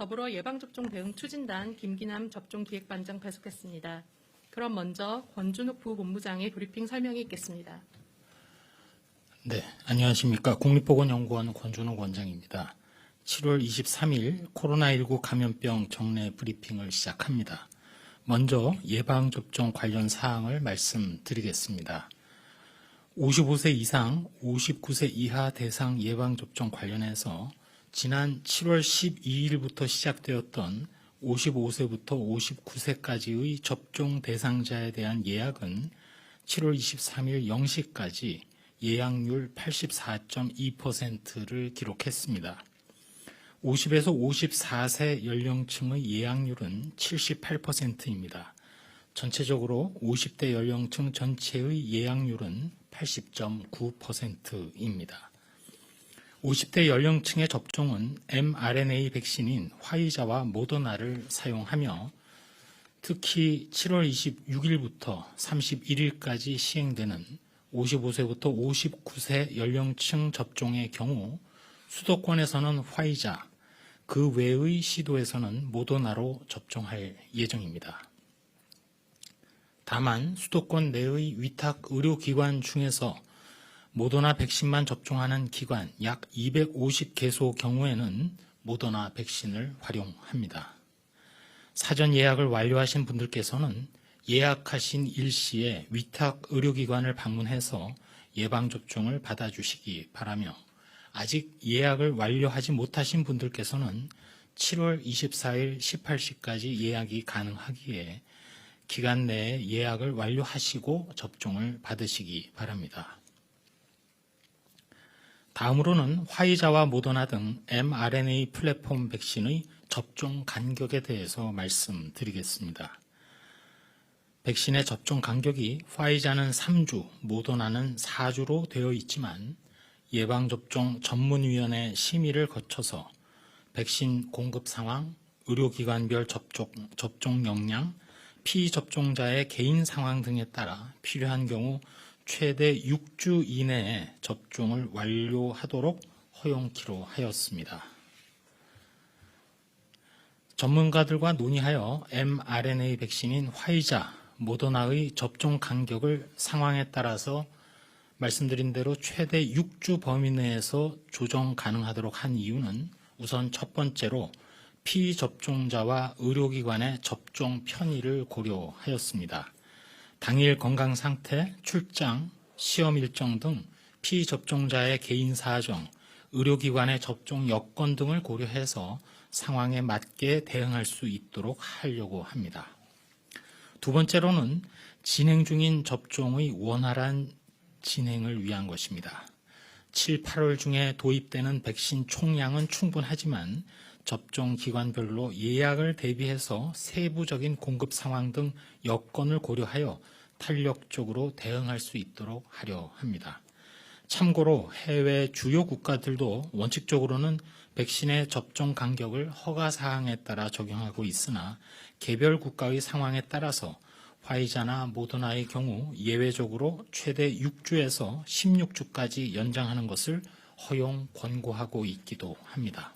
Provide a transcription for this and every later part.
더불어 예방접종 대응 추진단 김기남 접종기획반장 배석했습니다. 그럼 먼저 권준욱 부본부장의 브리핑 설명이 있겠습니다. 네, 안녕하십니까. 국립보건연구원 권준욱 원장입니다. 7월 23일 코로나19 감염병 정례 브리핑을 시작합니다. 먼저 예방접종 관련 사항을 말씀드리겠습니다. 55세 이상, 59세 이하 대상 예방접종 관련해서 지난 7월 12일부터 시작되었던 55세부터 59세까지의 접종 대상자에 대한 예약은 7월 23일 0시까지 예약률 84.2%를 기록했습니다. 50에서 54세 연령층의 예약률은 78%입니다. 전체적으로 50대 연령층 전체의 예약률은 80.9%입니다. 50대 연령층의 접종은 mRNA 백신인 화이자와 모더나를 사용하며 특히 7월 26일부터 31일까지 시행되는 55세부터 59세 연령층 접종의 경우 수도권에서는 화이자, 그 외의 시도에서는 모더나로 접종할 예정입니다. 다만 수도권 내의 위탁 의료기관 중에서 모더나 백신만 접종하는 기관 약 250개소 경우에는 모더나 백신을 활용합니다. 사전 예약을 완료하신 분들께서는 예약하신 일시에 위탁 의료기관을 방문해서 예방접종을 받아주시기 바라며 아직 예약을 완료하지 못하신 분들께서는 7월 24일 18시까지 예약이 가능하기에 기간 내에 예약을 완료하시고 접종을 받으시기 바랍니다. 다음으로는 화이자와 모더나 등 mRNA 플랫폼 백신의 접종 간격에 대해서 말씀드리겠습니다. 백신의 접종 간격이 화이자는 3주, 모더나는 4주로 되어 있지만 예방접종 전문위원회 심의를 거쳐서 백신 공급 상황, 의료기관별 접종 역량, 피접종자의 개인 상황 등에 따라 필요한 경우 최대 6주 이내에 접종을 완료하도록 허용키로 하였습니다. 전문가들과 논의하여 mRNA 백신인 화이자, 모더나의 접종 간격을 상황에 따라서 말씀드린 대로 최대 6주 범위 내에서 조정 가능하도록 한 이유는 우선 첫 번째로 피접종자와 의료기관의 접종 편의를 고려하였습니다. 당일 건강 상태, 출장, 시험 일정 등 피접종자의 개인 사정, 의료기관의 접종 여건 등을 고려해서 상황에 맞게 대응할 수 있도록 하려고 합니다. 두 번째로는 진행 중인 접종의 원활한 진행을 위한 것입니다. 7, 8월 중에 도입되는 백신 총량은 충분하지만 접종 기관별로 예약을 대비해서 세부적인 공급 상황 등 여건을 고려하여 탄력적으로 대응할 수 있도록 하려 합니다. 참고로 해외 주요 국가들도 원칙적으로는 백신의 접종 간격을 허가사항에 따라 적용하고 있으나 개별 국가의 상황에 따라서 화이자나 모더나의 경우 예외적으로 최대 6주에서 16주까지 연장하는 것을 허용 권고하고 있기도 합니다.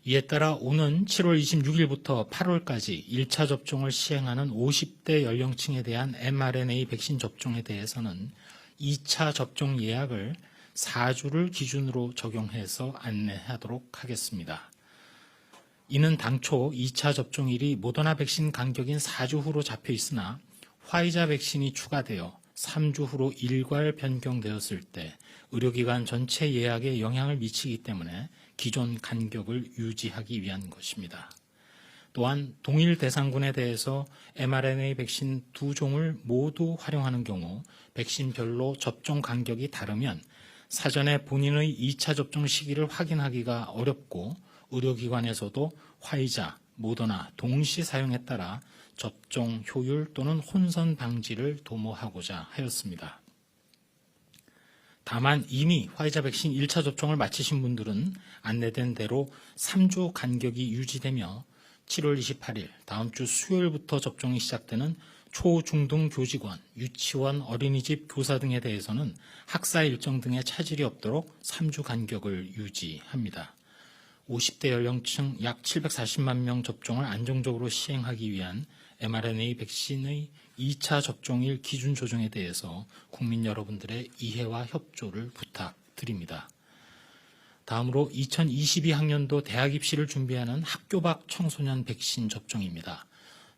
이에 따라 오는 7월 26일부터 8월까지 1차 접종을 시행하는 50대 연령층에 대한 mRNA 백신 접종에 대해서는 2차 접종 예약을 4주를 기준으로 적용해서 안내하도록 하겠습니다. 이는 당초 2차 접종일이 모더나 백신 간격인 4주 후로 잡혀 있으나 화이자 백신이 추가되어 3주 후로 일괄 변경되었을 때 의료기관 전체 예약에 영향을 미치기 때문에 기존 간격을 유지하기 위한 것입니다. 또한 동일 대상군에 대해서 mRNA 백신 2종을 모두 활용하는 경우 백신별로 접종 간격이 다르면 사전에 본인의 2차 접종 시기를 확인하기가 어렵고 의료기관에서도 화이자, 모더나 동시 사용에 따라 접종 효율 또는 혼선 방지를 도모하고자 하였습니다. 다만 이미 화이자 백신 1차 접종을 마치신 분들은 안내된 대로 3주 간격이 유지되며 7월 28일 다음 주 수요일부터 접종이 시작되는 초, 중 등 교직원, 유치원, 어린이집 교사 등에 대해서는 학사 일정 등의 차질이 없도록 3주 간격을 유지합니다. 50대 연령층 약 740만 명 접종을 안정적으로 시행하기 위한 mRNA 백신의 2차 접종일 기준 조정에 대해서 국민 여러분들의 이해와 협조를 부탁드립니다. 다음으로 2022학년도 대학 입시를 준비하는 학교 밖 청소년 백신 접종입니다.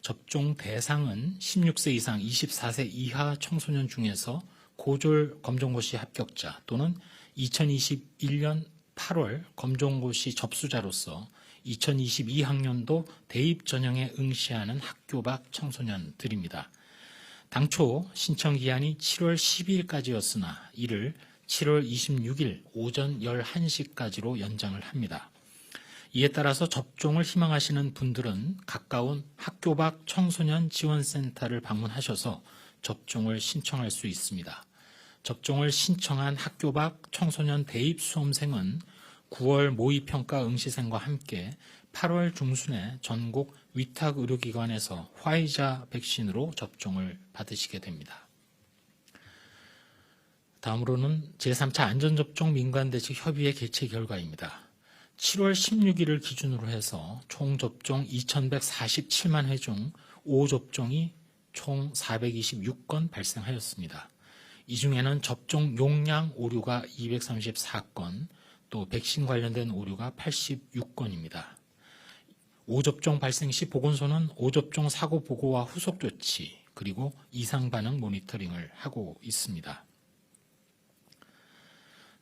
접종 대상은 16세 이상 24세 이하 청소년 중에서 고졸 검정고시 합격자 또는 2021년 8월 검정고시 접수자로서 2022학년도 대입 전형에 응시하는 학교 밖 청소년들입니다. 당초 신청 기한이 7월 12일까지였으나 이를 7월 26일 오전 11시까지로 연장을 합니다. 이에 따라서 접종을 희망하시는 분들은 가까운 학교 밖 청소년 지원센터를 방문하셔서 접종을 신청할 수 있습니다. 접종을 신청한 학교 밖 청소년 대입 수험생은 9월 모의평가 응시생과 함께 8월 중순에 전국 위탁 의료기관에서 화이자 백신으로 접종을 받으시게 됩니다. 다음으로는 제3차 안전접종 민관대책협의회 개최 결과입니다. 7월 16일을 기준으로 해서 총 접종 2,147만 회 중 5접종이 총 426건 발생하였습니다. 이 중에는 접종 용량 오류가 234건, 또 백신 관련된 오류가 86건입니다. 5접종 발생 시 보건소는 5접종 사고 보고와 후속 조치, 그리고 이상 반응 모니터링을 하고 있습니다.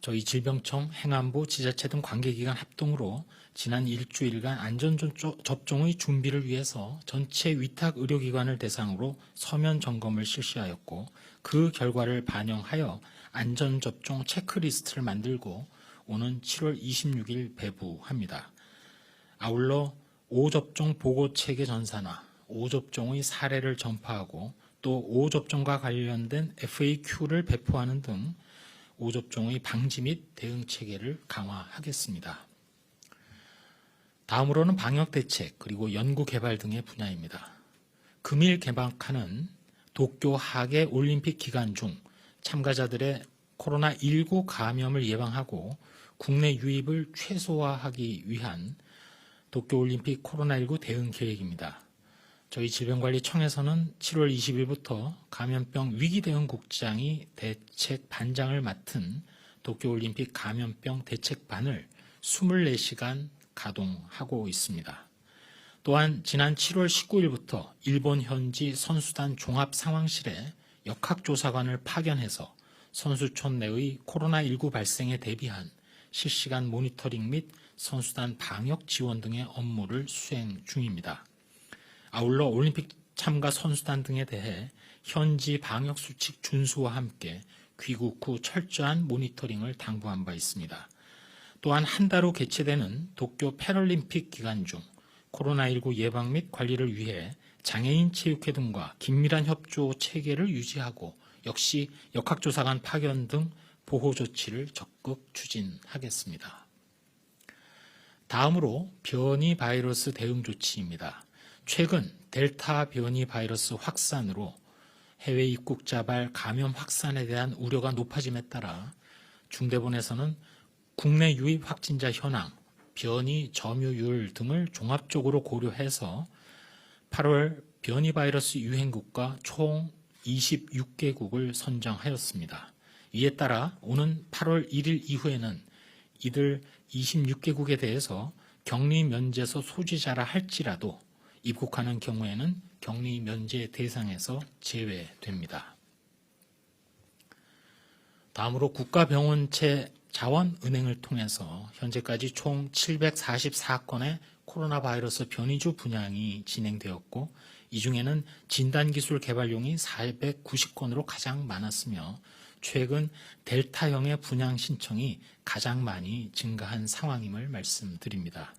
저희 질병청, 행안부, 지자체 등 관계기관 합동으로 지난 일주일간 안전접종의 준비를 위해서 전체 위탁 의료기관을 대상으로 서면 점검을 실시하였고 그 결과를 반영하여 안전접종 체크리스트를 만들고 오는 7월 26일 배부합니다. 아울러 5접종 보고체계 전산화, 5접종의 사례를 전파하고 또 5접종과 관련된 FAQ를 배포하는 등 5접종의 방지 및 대응 체계를 강화하겠습니다. 다음으로는 방역대책 그리고 연구개발 등의 분야입니다. 금일 개막하는 도쿄 하계 올림픽 기간 중 참가자들의 코로나19 감염을 예방하고 국내 유입을 최소화하기 위한 도쿄올림픽 코로나19 대응 계획입니다. 저희 질병관리청에서는 7월 20일부터 감염병 위기대응국장이 대책 반장을 맡은 도쿄올림픽 감염병 대책반을 24시간 가동하고 있습니다. 또한 지난 7월 19일부터 일본 현지 선수단 종합상황실에 역학조사관을 파견해서 선수촌 내의 코로나19 발생에 대비한 실시간 모니터링 및 선수단 방역 지원 등의 업무를 수행 중입니다. 아울러 올림픽 참가 선수단 등에 대해 현지 방역 수칙 준수와 함께 귀국 후 철저한 모니터링을 당부한 바 있습니다. 또한 한 달 후 개최되는 도쿄 패럴림픽 기간 중 코로나19 예방 및 관리를 위해 장애인 체육회 등과 긴밀한 협조 체계를 유지하고 역시 역학조사관 파견 등 보호 조치를 적극 추진하겠습니다. 다음으로 변이 바이러스 대응 조치입니다. 최근 델타 변이 바이러스 확산으로 해외 입국자발 감염 확산에 대한 우려가 높아짐에 따라 중대본에서는 국내 유입 확진자 현황, 변이 점유율 등을 종합적으로 고려해서 8월 변이 바이러스 유행국가 총 26개국을 선정하였습니다. 이에 따라 오는 8월 1일 이후에는 이들 26개국에 대해서 격리 면제소 소지자라 할지라도 입국하는 경우에는 격리 면제 대상에서 제외됩니다. 다음으로 국가병원체 자원은행을 통해서 현재까지 총 744건의 코로나 바이러스 변이주 분양이 진행되었고 이 중에는 진단기술 개발용이 490건으로 가장 많았으며 최근 델타형의 분양 신청이 가장 많이 증가한 상황임을 말씀드립니다.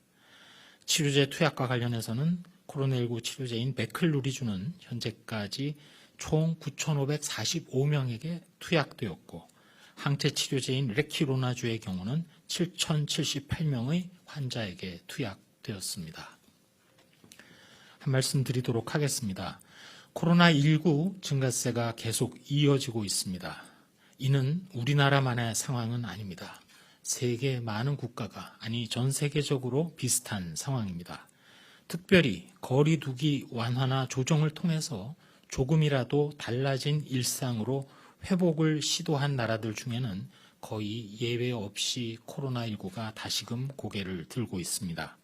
치료제 투약과 관련해서는 코로나19 치료제인 베클루리주는 현재까지 총 9,545명에게 투약되었고 항체 치료제인 레키로나주의 경우는 7,078명의 환자에게 투약되었습니다. 한 말씀 드리도록 하겠습니다. 코로나19 증가세가 계속 이어지고 있습니다. 이는 우리나라만의 상황은 아닙니다. 세계 많은 국가가, 아니 전 세계적으로 비슷한 상황입니다. 특별히 거리 두기 완화나 조정을 통해서 조금이라도 달라진 일상으로 회복을 시도한 나라들 중에는 거의 예외 없이 코로나19가 다시금 고개를 들고 있습니다.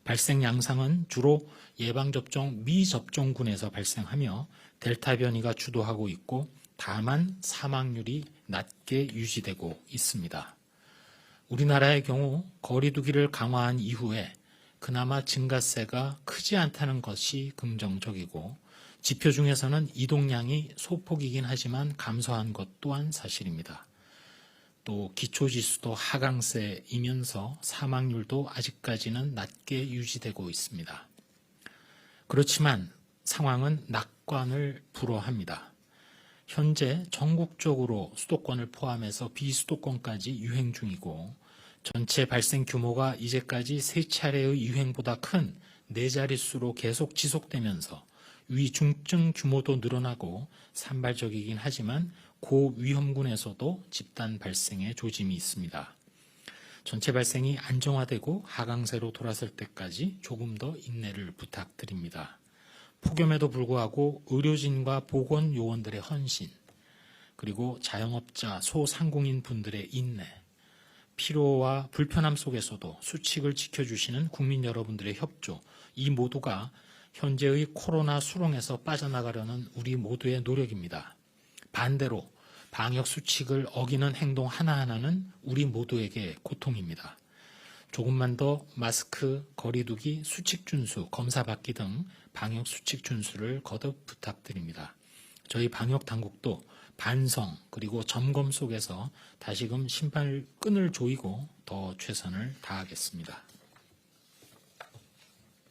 발생 양상은 주로 예방접종 미접종군에서 발생하며 델타 변이가 주도하고 있고 다만 사망률이 낮게 유지되고 있습니다. 우리나라의 경우 거리두기를 강화한 이후에 그나마 증가세가 크지 않다는 것이 긍정적이고 지표 중에서는 이동량이 소폭이긴 하지만 감소한 것 또한 사실입니다. 또 기초지수도 하강세이면서 사망률도 아직까지는 낮게 유지되고 있습니다. 그렇지만 상황은 낙관을 불허합니다. 현재 전국적으로 수도권을 포함해서 비수도권까지 유행 중이고 전체 발생 규모가 이제까지 3차례의 유행보다 큰 4자릿수로 계속 지속되면서 위중증 규모도 늘어나고 산발적이긴 하지만 고위험군에서도 집단 발생의 조짐이 있습니다. 전체 발생이 안정화되고 하강세로 돌아설 때까지 조금 더 인내를 부탁드립니다. 폭염에도 불구하고 의료진과 보건요원들의 헌신, 그리고 자영업자, 소상공인 분들의 인내, 피로와 불편함 속에서도 수칙을 지켜주시는 국민 여러분들의 협조, 이 모두가 현재의 코로나 수렁에서 빠져나가려는 우리 모두의 노력입니다. 반대로 방역 수칙을 어기는 행동 하나하나는 우리 모두에게 고통입니다. 조금만 더 마스크, 거리두기, 수칙 준수, 검사 받기 등 방역 수칙 준수를 거듭 부탁드립니다. 저희 방역 당국도 반성 그리고 점검 속에서 다시금 신발끈을 조이고 더 최선을 다하겠습니다.